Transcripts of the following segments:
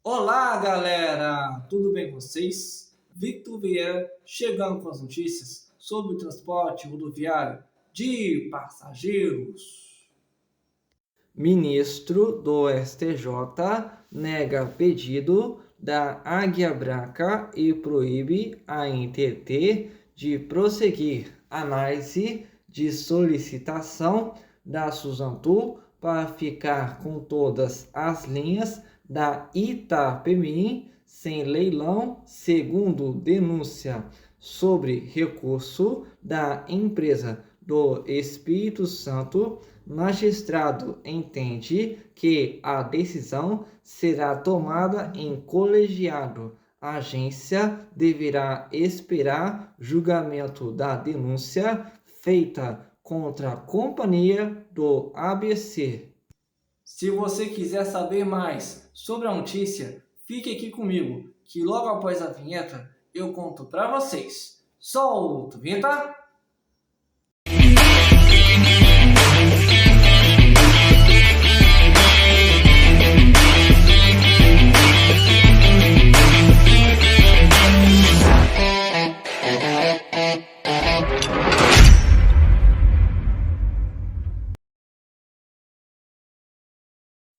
Olá, galera! Tudo bem com vocês? Victor Vieira chegando com as notícias sobre o transporte rodoviário de passageiros. Ministro do STJ nega pedido da Águia Branca e proíbe a NTT de prosseguir análise de solicitação da Suzantur para ficar com todas as linhas da Itapemirim sem leilão, segundo denúncia sobre recurso da empresa do Espírito Santo. Magistrado entende que a decisão será tomada em colegiado. A agência deverá esperar julgamento da denúncia feita contra a companhia do ABC. Se você quiser saber mais sobre a notícia, fique aqui comigo, que logo após a vinheta eu conto para vocês. Solta, vinheta!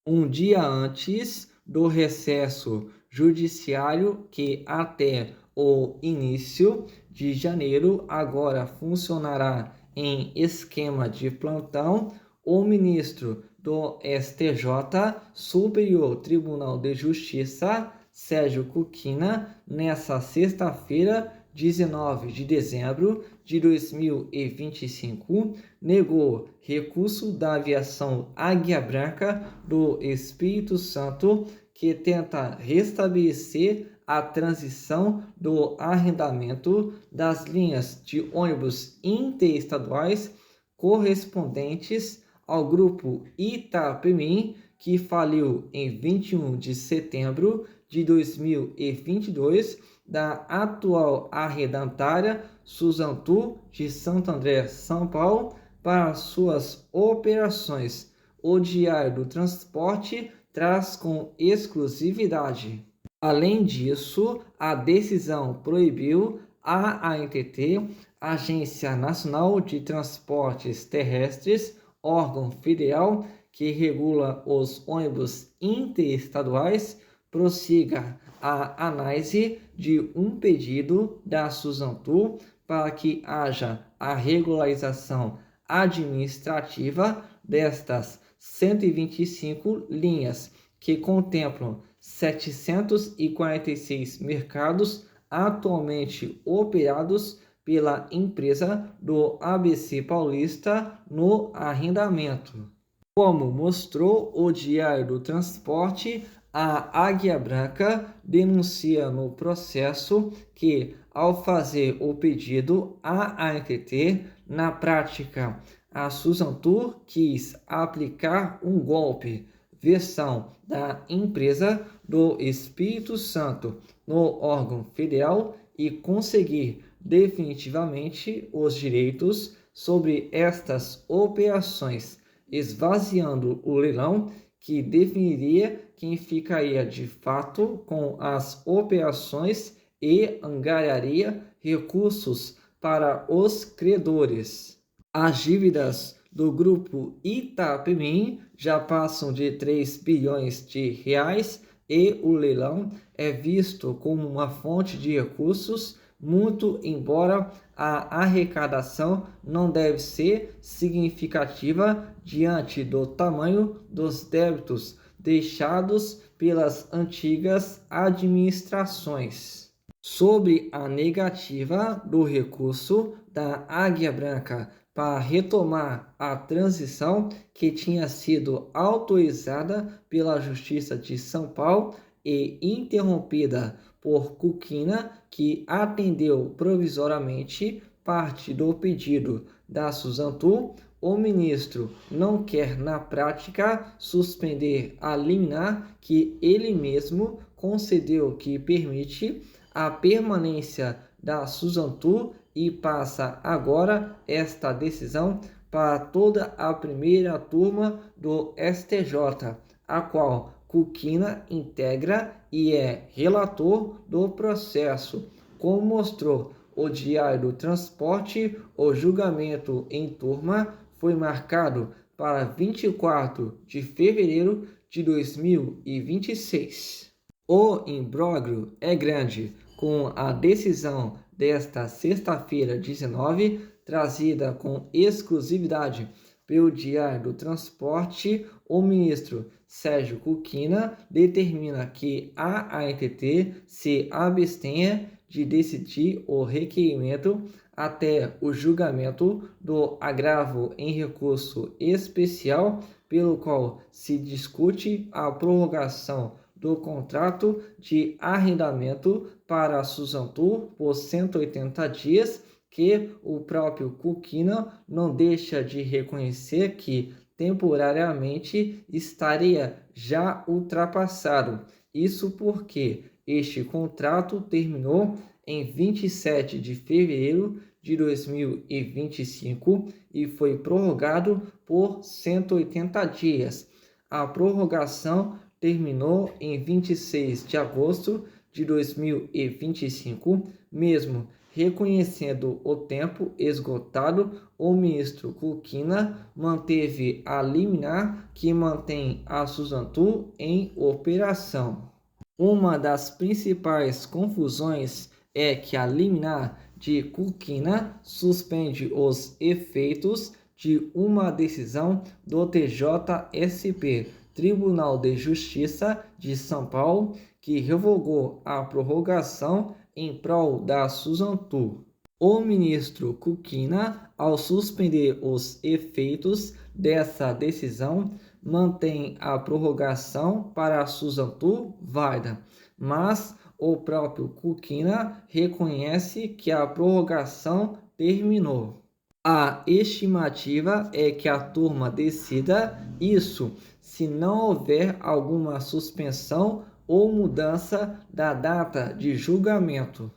Um dia antes do recesso judiciário, que até o início de janeiro agora funcionará em esquema de plantão, o ministro do STJ, Superior Tribunal de Justiça, Sérgio Cuquina, nessa sexta-feira, 19 de dezembro de 2025, negou recurso da aviação Águia Branca do Espírito Santo, que tenta restabelecer a transição do arrendamento das linhas de ônibus interestaduais correspondentes ao grupo Itapemirim, que faliu em 21 de setembro de 2022, da atual arrendatária Suzantur de Santo André, São Paulo, para suas operações. O Diário do Transporte traz com exclusividade. Além disso, a decisão proibiu a ANTT, Agência Nacional de Transportes Terrestres, órgão federal que regula os ônibus interestaduais, prossiga a análise de um pedido da Suzantur para que haja a regularização administrativa destas 125 linhas, que contemplam 746 mercados atualmente operados pela empresa do ABC Paulista no arrendamento. Como mostrou o Diário do Transporte, a Águia Branca denuncia no processo que, ao fazer o pedido à ANTT, na prática, a Suzantur quis aplicar um golpe, versão da empresa do Espírito Santo, no órgão federal e conseguir definitivamente os direitos sobre estas operações, esvaziando o leilão que definiria quem ficaria de fato com as operações e angariaria recursos para os credores. As dívidas do grupo Itapemirim já passam de 3 bilhões de reais e o leilão é visto como uma fonte de recursos, muito embora a arrecadação não deve ser significativa diante do tamanho dos débitos deixados pelas antigas administrações. Sobre a negativa do recurso da Águia Branca para retomar a transição que tinha sido autorizada pela Justiça de São Paulo e interrompida por Cuquina, que atendeu provisoriamente parte do pedido da Suzantur, o ministro não quer, na prática, suspender a liminar que ele mesmo concedeu, que permite a permanência da Suzantur, e passa agora esta decisão para toda a primeira turma do STJ, a qual Kukina integra e é relator do processo. Como mostrou o Diário do Transporte, o julgamento em turma foi marcado para 24 de fevereiro de 2026. O imbróglio é grande, com a decisão desta sexta-feira 19, trazida com exclusividade pelo Diário do Transporte. O ministro Sérgio Kukina determina que a ANTT se abstenha de decidir o requerimento até o julgamento do agravo em recurso especial, pelo qual se discute a prorrogação do contrato de arrendamento para a Suzantur por 180 dias, que o próprio Kukina não deixa de reconhecer que temporariamente estaria já ultrapassado. Isso porque este contrato terminou em 27 de fevereiro de 2025 e foi prorrogado por 180 dias. A prorrogação terminou em 26 de agosto de 2025, mesmo reconhecendo o tempo esgotado. O ministro Kukina manteve a liminar que mantém a Suzantur em operação. Uma das principais confusões é que a liminar de Kukina suspende os efeitos de uma decisão do TJSP, Tribunal de Justiça de São Paulo, que revogou a prorrogação em prol da Suzantur. O ministro Kukina, ao suspender os efeitos dessa decisão, mantém a prorrogação para a Suzantur válida, mas o próprio Kukina reconhece que a prorrogação terminou. A estimativa é que a turma decida isso se não houver alguma suspensão ou mudança da data de julgamento.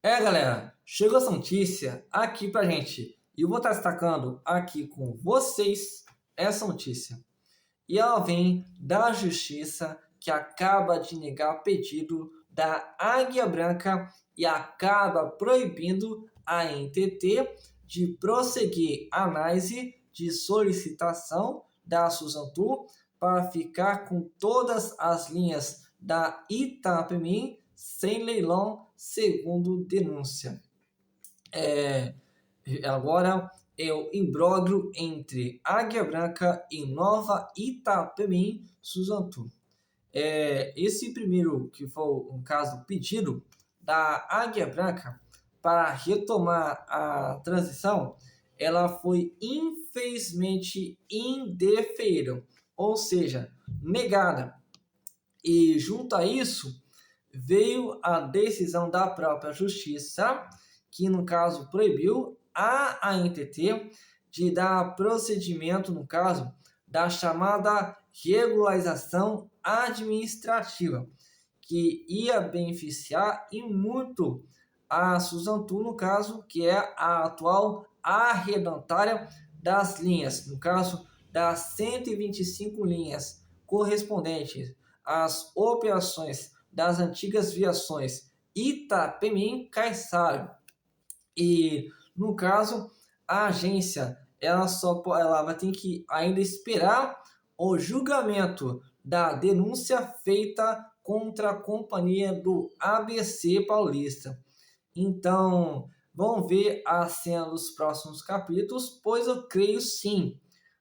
Galera, chegou essa notícia aqui pra gente e eu vou estar destacando aqui com vocês essa notícia. E ela vem da Justiça, que acaba de negar pedido da Águia Branca e acaba proibindo a ANTT de prosseguir a análise de solicitação da Suzantur para ficar com todas as linhas da Itapemirim sem leilão, segundo denúncia. Agora é o imbróglio entre Águia Branca e Nova Itapemirim Suzantur. Esse primeiro, que foi um caso pedido da Águia Branca para retomar a transição, ela foi infelizmente indeferida, ou seja, negada. E junto a isso, veio a decisão da própria Justiça, que no caso proibiu a ANTT de dar procedimento, no caso, da chamada regularização administrativa, que ia beneficiar e muito a Suzantur, no caso, que é a atual arrendatária das linhas, no caso, das 125 linhas correspondentes às operações das antigas viações Itapemirim-Caiçara. E, no caso, a agência ela vai ter que ainda esperar o julgamento da denúncia feita contra a companhia do ABC Paulista. Então, vamos ver a cena dos próximos capítulos, pois eu creio sim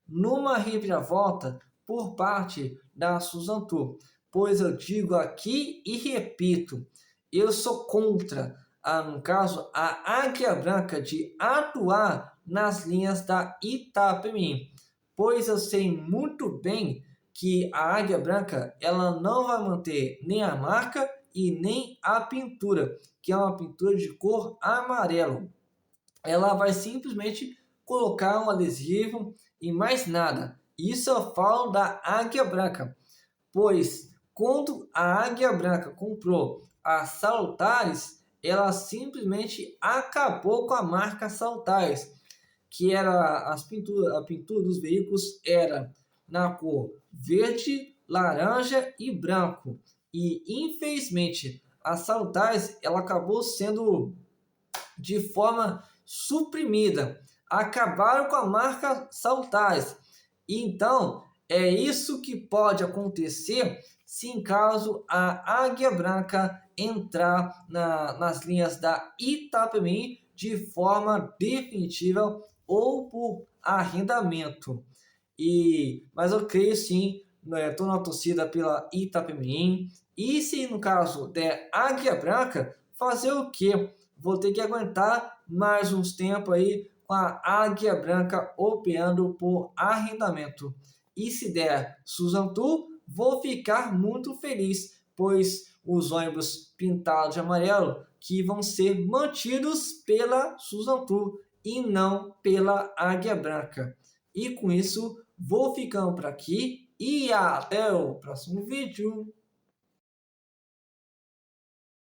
numa reviravolta por parte da Suzantur, pois eu digo aqui e repito, eu sou contra, no caso, a Águia Branca de atuar nas linhas da Itapemirim, pois eu sei muito bem que a Águia Branca ela não vai manter nem a marca e nem a pintura, que é uma pintura de cor amarelo. Ela vai simplesmente colocar um adesivo e mais nada. Isso eu falo da Águia Branca, pois quando a Águia Branca comprou a Salutares, ela simplesmente acabou com a marca Salutares, que era a pintura dos veículos era na cor verde, laranja e branco. E infelizmente a Saltais ela acabou sendo de forma suprimida. Acabaram com a marca Saltais. Então, é isso que pode acontecer se em caso a Águia Branca entrar nas linhas da Itapemirim de forma definitiva ou por arrendamento. Mas eu creio sim, estou na torcida pela Itapemirim. E se no caso der Águia Branca, fazer o quê? Vou ter que aguentar mais uns tempos aí com a Águia Branca operando por arrendamento. E se der Susan Tour, vou ficar muito feliz, pois os ônibus pintados de amarelo que vão ser mantidos pela Susan Tour e não pela Águia Branca. E com isso, vou ficando por aqui e até o próximo vídeo.